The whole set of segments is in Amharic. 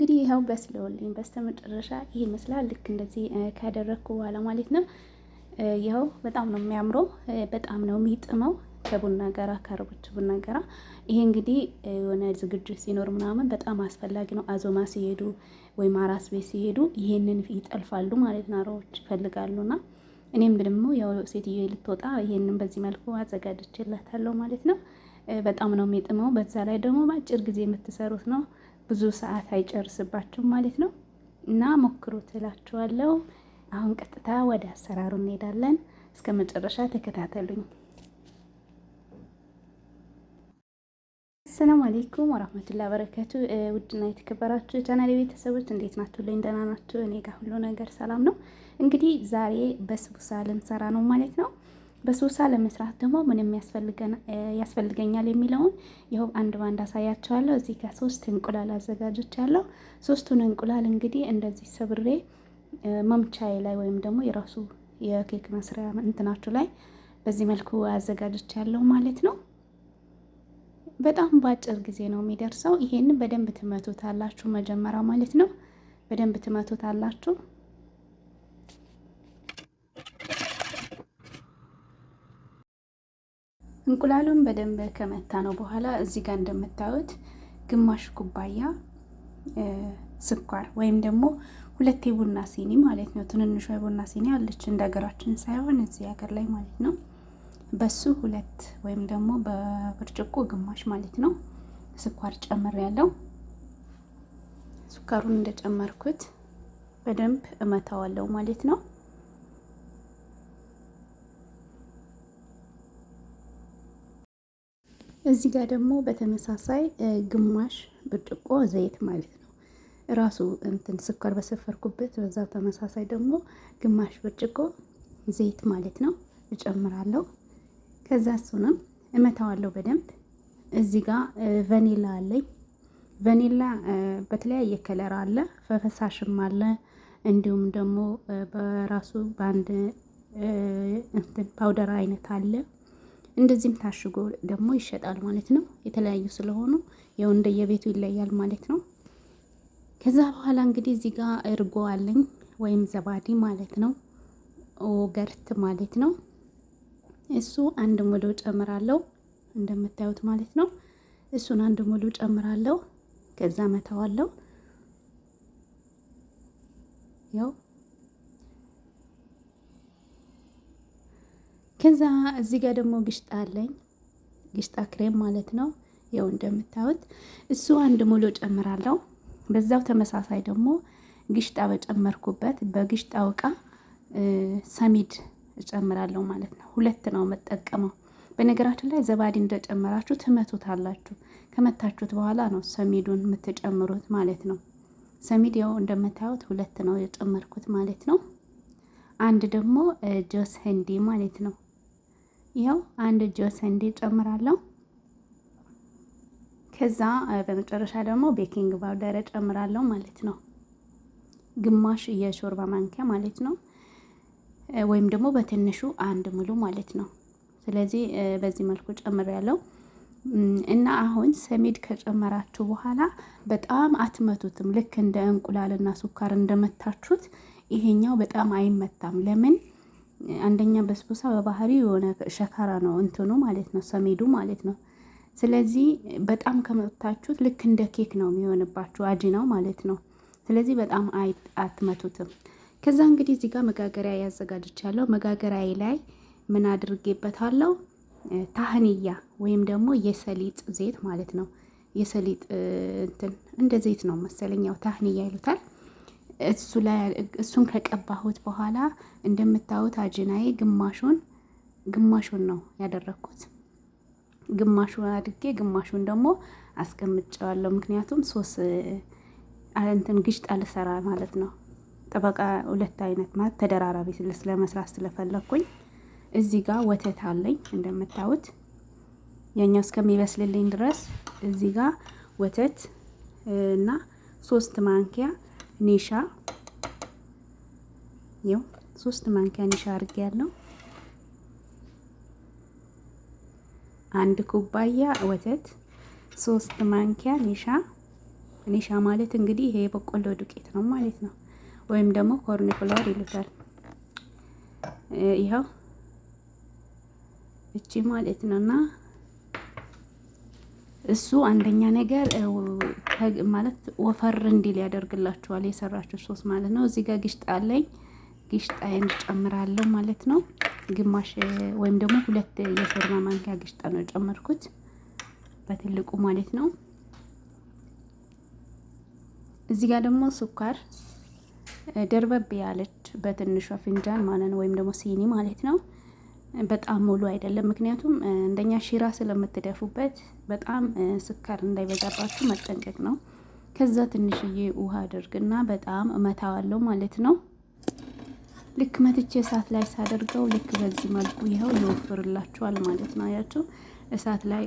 እንግዲህ ይኸው በስለውልኝ በስተመጨረሻ ይሄ ይመስላል። ልክ እንደዚህ ካደረግኩ በኋላ ማለት ነው። ይኸው በጣም ነው የሚያምረው፣ በጣም ነው የሚጥመው ከቡና ጋራ ከአረቦች ቡና ጋራ። ይሄ እንግዲህ የሆነ ዝግጅት ሲኖር ምናምን በጣም አስፈላጊ ነው። አዞማ ሲሄዱ ወይም አራስ ቤት ሲሄዱ ይሄንን ይጠልፋሉ ማለት ነው፣ አረቦች ይፈልጋሉና እኔም ደግሞ ያው ሴትዮ ልትወጣ ይሄንን በዚህ መልኩ አዘጋጅቼላታለሁ ማለት ነው። በጣም ነው የሚጥመው። በዛ ላይ ደግሞ በአጭር ጊዜ የምትሰሩት ነው፣ ብዙ ሰዓት አይጨርስባችሁም ማለት ነው። እና ሞክሩት እላችኋለሁ። አሁን ቀጥታ ወደ አሰራሩ እንሄዳለን። እስከ መጨረሻ ተከታተሉኝ። ሰላም አለይኩም ወራህመቱላሂ ወበረካቱ። ውድና የተከበራችሁ የቻናሌ ቤተሰቦች እንዴት ናችሁ? ደህና ናችሁ? እኔ ጋር ሁሉ ነገር ሰላም ነው። እንግዲህ ዛሬ በስቡሳ ልንሰራ ነው ማለት ነው። በስቡሳ ለመስራት ደግሞ ምንም ያስፈልገኛል የሚለውን ይኸው አንድ ባንድ አሳያችኋለሁ። እዚህ ጋር 3 እንቁላል አዘጋጅቻለሁ። 3ቱን እንቁላል እንግዲህ እንደዚህ ሰብሬ መምቻዬ ላይ ወይም ደግሞ የራሱ የኬክ መስሪያ እንትናችሁ ላይ በዚህ መልኩ አዘጋጅቻለሁ ማለት ነው። በጣም በአጭር ጊዜ ነው የሚደርሰው። ይሄንን በደንብ ትመቱታላችሁ መጀመሪያ ማለት ነው። በደንብ ትመቱታላችሁ። እንቁላሉን በደንብ ከመታ ነው በኋላ እዚህ ጋር እንደምታዩት ግማሽ ኩባያ ስኳር ወይም ደግሞ 2 የቡና ሲኒ ማለት ነው። ትንንሿ የቡና ሲኒ አለች እንደ ሀገራችን ሳይሆን እዚህ ሀገር ላይ ማለት ነው። በሱ 2 ወይም ደግሞ በብርጭቆ ግማሽ ማለት ነው ስኳር ጨምር ያለው። ስኳሩን እንደጨመርኩት በደንብ እመታዋለሁ ማለት ነው። እዚህ ጋር ደግሞ በተመሳሳይ ግማሽ ብርጭቆ ዘይት ማለት ነው። ራሱ እንትን ስኳር በሰፈርኩበት በዛው ተመሳሳይ ደግሞ ግማሽ ብርጭቆ ዘይት ማለት ነው እጨምራለሁ። ከዛ እሱንም እመታዋለሁ በደንብ። እዚህ ጋር ቫኒላ አለኝ። ቫኒላ በተለያየ ከለር አለ፣ ፈሳሽም አለ፣ እንዲሁም ደግሞ በራሱ በአንድ እንትን ፓውደር አይነት አለ። እንደዚህም ታሽጎ ደግሞ ይሸጣል ማለት ነው። የተለያዩ ስለሆኑ ያው እንደየቤቱ ይለያል ማለት ነው። ከዛ በኋላ እንግዲህ እዚህ ጋር እርጎ አለኝ ወይም ዘባዲ ማለት ነው፣ ኦገርት ማለት ነው። እሱ 1 ሙሉ ጨምራለሁ እንደምታዩት ማለት ነው። እሱን 1 ሙሉ ጨምራለሁ። ከዛ መታዋለሁ። ያው ከዛ እዚህ ጋር ደግሞ ግሽጣ አለኝ፣ ግሽጣ ክሬም ማለት ነው። ያው እንደምታዩት እሱ 1 ሙሉ ጨምራለሁ። በዛው ተመሳሳይ ደግሞ ግሽጣ በጨመርኩበት በግሽጣው እቃ ሰሚድ እጨምራለሁ ማለት ነው። 2 ነው የምጠቀመው። በነገራችን ላይ ዘባዲ እንደጨመራችሁ ትመቱታላችሁ። ከመታችሁት በኋላ ነው ሰሚዱን የምትጨምሩት ማለት ነው። ሰሚድ ያው እንደምታዩት 2 ነው የጨመርኩት ማለት ነው። 1 ደግሞ ጆስ ህንዲ ማለት ነው። ያው 1 ጆስ ህንዲ ጨምራለሁ። ከዛ በመጨረሻ ደግሞ ቤኪንግ ፓውደር ጨምራለሁ ማለት ነው። ግማሽ የሾርባ ማንኪያ ማለት ነው። ወይም ደግሞ በትንሹ 1 ሙሉ ማለት ነው። ስለዚህ በዚህ መልኩ ጨምሬያለሁ። እና አሁን ሰሚድ ከጨመራችሁ በኋላ በጣም አትመቱትም። ልክ እንደ እንቁላልና ሱካር እንደመታችሁት ይሄኛው በጣም አይመታም። ለምን? አንደኛ በስቡሳ በባህሪው የሆነ ሸካራ ነው እንትኑ ማለት ነው፣ ሰሚዱ ማለት ነው። ስለዚህ በጣም ከመታችሁት ልክ እንደ ኬክ ነው የሚሆንባችሁ፣ አጂናው ማለት ነው። ስለዚህ በጣም አትመቱትም። ከዛ እንግዲህ እዚህ ጋር መጋገሪያ ያዘጋጅቻለሁ። መጋገሪያዬ ላይ ምን አድርጌበታለሁ? ታህንያ ወይም ደግሞ የሰሊጥ ዘይት ማለት ነው። የሰሊጥ እንትን እንደ ዘይት ነው መሰለኝ፣ ያው ታህንያ ይሉታል። እሱ ላይ እሱን ከቀባሁት በኋላ እንደምታዩት አጂናዬ ግማሹን ነው ያደረኩት። ግማሹን አድርጌ ግማሹን ደግሞ አስቀምጨዋለሁ። ምክንያቱም እንትን ግሽጣ ልሰራ ማለት ነው። ጠበቃ 2 አይነት ማለት ተደራራቢ ስለመስራት ስለፈለኩኝ። እዚህ ጋር ወተት አለኝ እንደምታዩት። ያኛው እስከሚበስልልኝ ድረስ እዚህ ጋር ወተት እና 3 ማንኪያ ኒሻ፣ ይኸው 3 ማንኪያ ኒሻ አድርጌያለሁ። 1 ኩባያ ወተት፣ 3 ማንኪያ ኒሻ ኒሻ ማለት እንግዲህ ይሄ የበቆሎ ዱቄት ነው ማለት ነው፣ ወይም ደግሞ ኮርን ፍላወር ይሉታል። ይኸው እቺ ማለት ነውና እሱ አንደኛ ነገር ማለት ወፈር እንዲል ያደርግላችኋል የሰራችሁ ሶስ ማለት ነው። እዚህ ጋር ግሽጣ አለኝ። ግሽጣዬን ጨምራለሁ ማለት ነው። ግማሽ ወይም ደግሞ 2 የሾርባ ማንኪያ ግሽጣ ነው ጨመርኩት በትልቁ ማለት ነው። እዚህ ጋር ደግሞ ስኳር ደርበብ ያለች በትንሿ ፍንጃን ማለት ነው፣ ወይም ደግሞ ሲኒ ማለት ነው። በጣም ሙሉ አይደለም፣ ምክንያቱም እንደኛ ሺራ ስለምትደፉበት በጣም ስኳር እንዳይበዛባችሁ መጠንቀቅ ነው። ከዛ ትንሽዬ ውሃ አድርግና በጣም እመታዋለሁ ማለት ነው። ልክ መትቼ እሳት ላይ ሳደርገው ልክ በዚህ መልኩ ይኸው ይወፍርላችኋል ማለት ነው። አያችሁ እሳት ላይ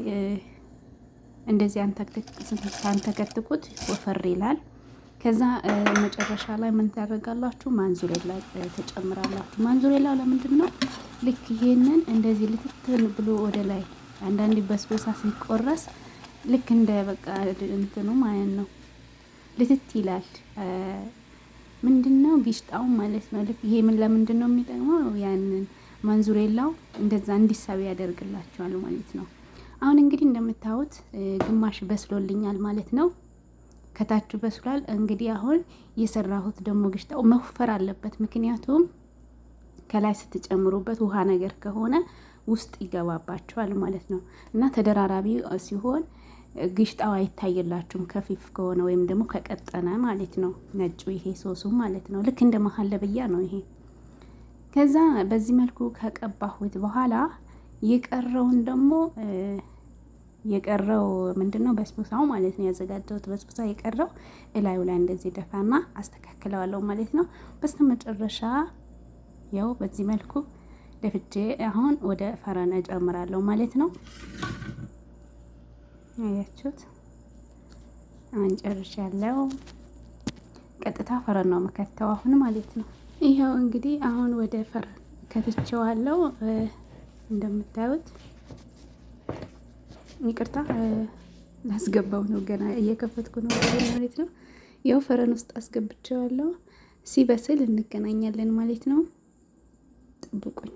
እንደዚህ አንተከትኩት ወፈር ይላል። ከዛ መጨረሻ ላይ ምን ታደርጋላችሁ? ማንዙሬላ ተጨምራላችሁ። ማንዙሬላ ለምንድን ነው? ልክ ይሄንን እንደዚህ ልትትን ብሎ ወደ ላይ አንዳንዴ በስበሳ ሲቆረስ ልክ እንደ በቃ እንትኑ ማለት ነው ልትት ይላል። ምንድነው ጊሽጣው ማለት ነው። ልክ ይሄ ምን ለምንድን ነው የሚጠቅመው? ያንን ማንዙሬላው እንደዛ እንዲሳብ ያደርግላችኋል ማለት ነው። አሁን እንግዲህ እንደምታዩት ግማሽ በስሎልኛል ማለት ነው። ከታች በስሏል። እንግዲህ አሁን የሰራሁት ደግሞ ግሽጣው መወፈር አለበት፣ ምክንያቱም ከላይ ስትጨምሩበት ውሃ ነገር ከሆነ ውስጥ ይገባባቸዋል ማለት ነው። እና ተደራራቢ ሲሆን ግሽጣው አይታየላችሁም፣ ከፊፍ ከሆነ ወይም ደግሞ ከቀጠነ ማለት ነው። ነጩ ይሄ ሶሱ ማለት ነው። ልክ እንደ መሀለብያ ነው ይሄ። ከዛ በዚህ መልኩ ከቀባሁት በኋላ የቀረው ምንድነው በስቡሳው ማለት ነው። ያዘጋጀሁት በስቡሳ የቀረው እላዩ ላይ እንደዚህ ደፋና አስተካክለዋለሁ ማለት ነው። በስተመጨረሻ ያው በዚህ መልኩ ደፍቼ አሁን ወደ ፈረነ ጨምራለሁ ማለት ነው። አያችሁት? አሁን ጨርሻለሁ። ቀጥታ ፈረን ነው መከተው አሁን ማለት ነው። ይሄው እንግዲህ አሁን ወደ ፈረን ከትቼዋለሁ። እንደምታዩት ይቅርታ ላስገባው ነው፣ ገና እየከፈትኩ ነው ማለት ነው። ያው ፈረን ውስጥ አስገብቼዋለሁ። ሲበስል እንገናኛለን ማለት ነው። ጠብቁኝ።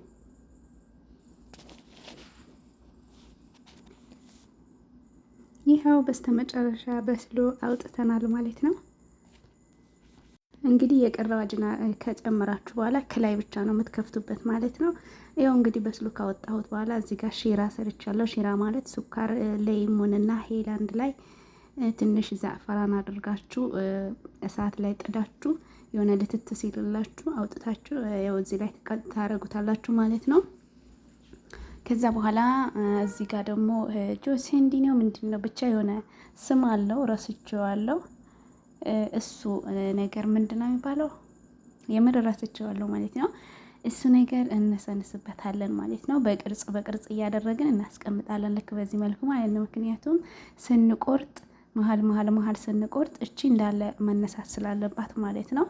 ይኸው በስተመጨረሻ በስሎ አውጥተናል ማለት ነው። እንግዲህ የቀረው አጅና ከጨመራችሁ በኋላ ከላይ ብቻ ነው የምትከፍቱበት ማለት ነው። ያው እንግዲህ በስሎ ካወጣሁት በኋላ እዚህ ጋር ሺራ ሰርቻለሁ። ሺራ ማለት ሱካር፣ ሌሞንና ሄል አንድ ላይ ትንሽ ዛዕፈራን አድርጋችሁ እሳት ላይ ጥዳችሁ የሆነ ልትት ሲልላችሁ አውጥታችሁ ያው እዚህ ላይ ታረጉታላችሁ ማለት ነው። ከዛ በኋላ እዚህ ጋር ደግሞ ጆሴንዲ ነው ምንድነው ብቻ የሆነ ስም አለው ረስቼዋለሁ። እሱ ነገር ምንድነው የሚባለው? የምር ረስቼዋለሁ ማለት ነው። እሱ ነገር እንሰንስበታለን ማለት ነው። በቅርጽ እያደረግን እናስቀምጣለን ልክ በዚህ መልኩ ማለት ነው። ምክንያቱም ስንቆርጥ መሀል ስንቆርጥ እቺ እንዳለ መነሳት ስላለባት ማለት ነው።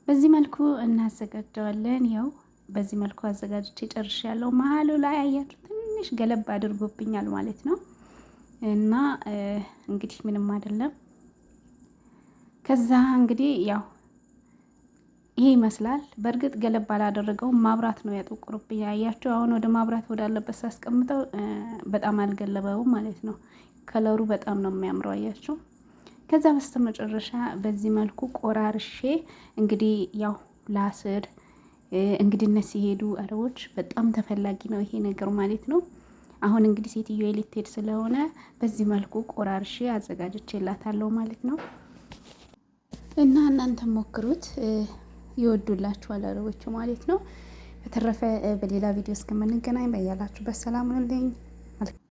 በዚህ መልኩ እናዘጋጀዋለን። ያው በዚህ መልኩ አዘጋጅቼ ጨርሻለሁ። መሀሉ ላይ አያችሁ ትንሽ ገለብ አድርጎብኛል ማለት ነው። እና እንግዲህ ምንም አይደለም። ከዛ እንግዲህ ያው ይሄ ይመስላል። በእርግጥ ገለብ አላደረገውም፣ ማብራት ነው ያጠቁርብኝ። ያያችሁ አሁን ወደ ማብራት ወዳለበት ሳስቀምጠው በጣም አልገለበውም ማለት ነው። ከለሩ በጣም ነው የሚያምረው አያችሁ። ከዛ በስተመጨረሻ በዚህ መልኩ ቆራርሼ እንግዲህ ያው ላስር እንግዲነት ሲሄዱ አረቦች በጣም ተፈላጊ ነው ይሄ ነገር ማለት ነው። አሁን እንግዲህ ሴትዮ ልትሄድ ስለሆነ በዚህ መልኩ ቆራርሼ አዘጋጅቼላታለሁ ማለት ነው። እና እናንተ ሞክሩት፣ ይወዱላችኋል አረቦቹ ማለት ነው። በተረፈ በሌላ ቪዲዮ እስከምንገናኝ በያላችሁበት ሰላም ሁኑልኝ።